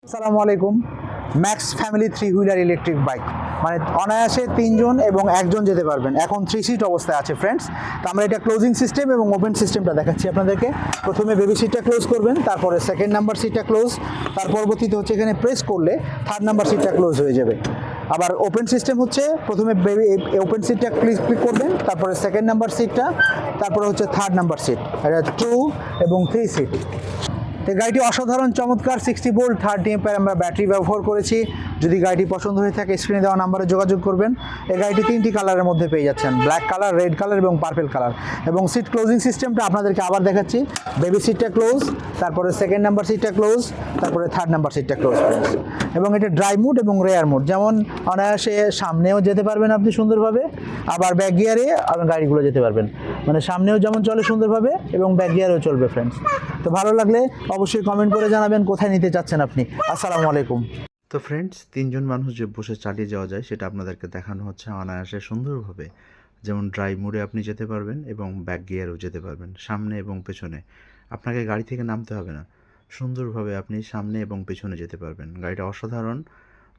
আসসালামু আলাইকুম। Max family 3 wheeler electric bike, মানে অনায়াসে 3 জন এবং 1 জন যেতে পারবেন। এখন 3 সিট অবস্থায় আছে ফ্রেন্ডস। তো আমরা এটা ক্লোজিং সিস্টেম এবং ওপেন সিস্টেমটা দেখাচ্ছি আপনাদেরকে। প্রথমে বেবি সিটটা ক্লোজ করবেন, তারপরে সেকেন্ড নাম্বার সিটটা ক্লোজ, তার পরবর্তীতে হচ্ছে এখানে প্রেস করলে থার্ড নাম্বার সিটটা ক্লোজ হয়ে যাবে। আবার ওপেন সিস্টেম হচ্ছে প্রথমে বেবি ওপেন সিটটা ক্লিক করবেন, তারপরে সেকেন্ড নাম্বার সিটটা, তারপরে হচ্ছে থার্ড নাম্বার সিট। এটা 2 এবং 3 সিট। এই গাড়িটি অসাধারণ চমৎকার 60 ভোল্ট 30 এম্পিয়ার আমরা ব্যাটারি ব্যবহার করেছি। যদি গাড়িটি পছন্দ হয়ে থাকে স্ক্রিনে দেওয়া নাম্বারে যোগাযোগ করবেন। এই গাড়িটি 3টি কালারের মধ্যে পেয়ে যাচ্ছেন, ব্ল্যাক কালার, রেড কালার এবং পার্পেল কালার। এবং সিট ক্লোজিং সিস্টেমটা আপনাদেরকে আবার দেখাচ্ছি। বেবি সিটটা ক্লোজ, তারপরে সেকেন্ড নাম্বার সিটটা ক্লোজ, তারপরে থার্ড নাম্বার সিটটা ক্লোজ। এবং এটা ড্রাইভ মোড এবং রেয়ার মোড, যেমন অনায়াসে সামনেও যেতে পারবেন আপনি সুন্দরভাবে, আবার ব্যাক গিয়ারে গাড়িগুলো যেতে পারবেন। মানে সামনেও যেমন চলে সুন্দরভাবে এবং ব্যাক গিয়ারেও চলবে ফ্রেন্ডস। তো ভালো লাগলে অবশ্যই কমেন্ট করে জানাবেন কোথায় নিতে চাচ্ছেন আপনি। আসসালামু আলাইকুম। তো ফ্রেন্ডস, 3জন মানুষ যে বসে চালিয়ে যাওয়া যায় সেটা আপনাদেরকে দেখানো হচ্ছে অনায়াসে সুন্দরভাবে। যেমন ড্রাইভ মোডে আপনি যেতে পারবেন এবং ব্যাক গিয়ারেও যেতে পারবেন, সামনে এবং পেছনে। আপনাকে গাড়ি থেকে নামতে হবে না, সুন্দরভাবে আপনি সামনে এবং পেছনে যেতে পারবেন। গাড়িটা অসাধারণ।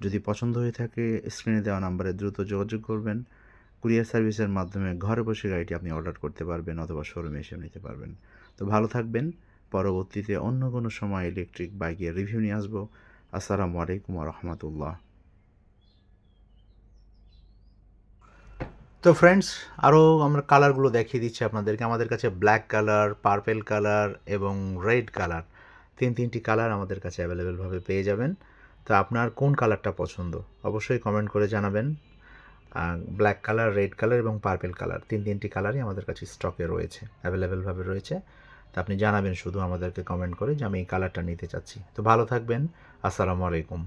যদি পছন্দ হয়ে থাকে স্ক্রিনে দেওয়া নাম্বারে দ্রুত যোগাযোগ করবেন। কুরিয়ার সার্ভিসের মাধ্যমে ঘরে বসে গাড়িটি আপনি অর্ডার করতে পারবেন অথবা শোরুমে এসেও নিতে পারবেন। তো ভালো থাকবেন। পরবর্তীতে অন্য কোনো সময় ইলেকট্রিক বাইকের রিভিউ নিয়ে আসবো। আসসালামু আলাইকুম ওয়া রাহমাতুল্লাহ। তো ফ্রেন্ডস, আরও আমরা কালারগুলো দেখিয়ে দিচ্ছি আপনাদেরকে। আমাদের কাছে ব্ল্যাক কালার, পার্পেল কালার এবং রেড কালার, তিনটি কালার আমাদের কাছে অ্যাভেলেবেলভাবে পেয়ে যাবেন। তো আপনার কোন কালারটা পছন্দ অবশ্যই কমেন্ট করে জানাবেন। ব্ল্যাক কালার, রেড কালার এবং পার্পেল কালার, তিনটি কালারই আমাদের কাছে স্টকে রয়েছে, অ্যাভেলেবেলভাবে রয়েছে। তো আপনি জানাবেন শুধু আমাদেরকে কমেন্ট করে যে আমি এই কালারটা নিতে চাচ্ছি। তো ভালো থাকবেন। আসসালামু আলাইকুম।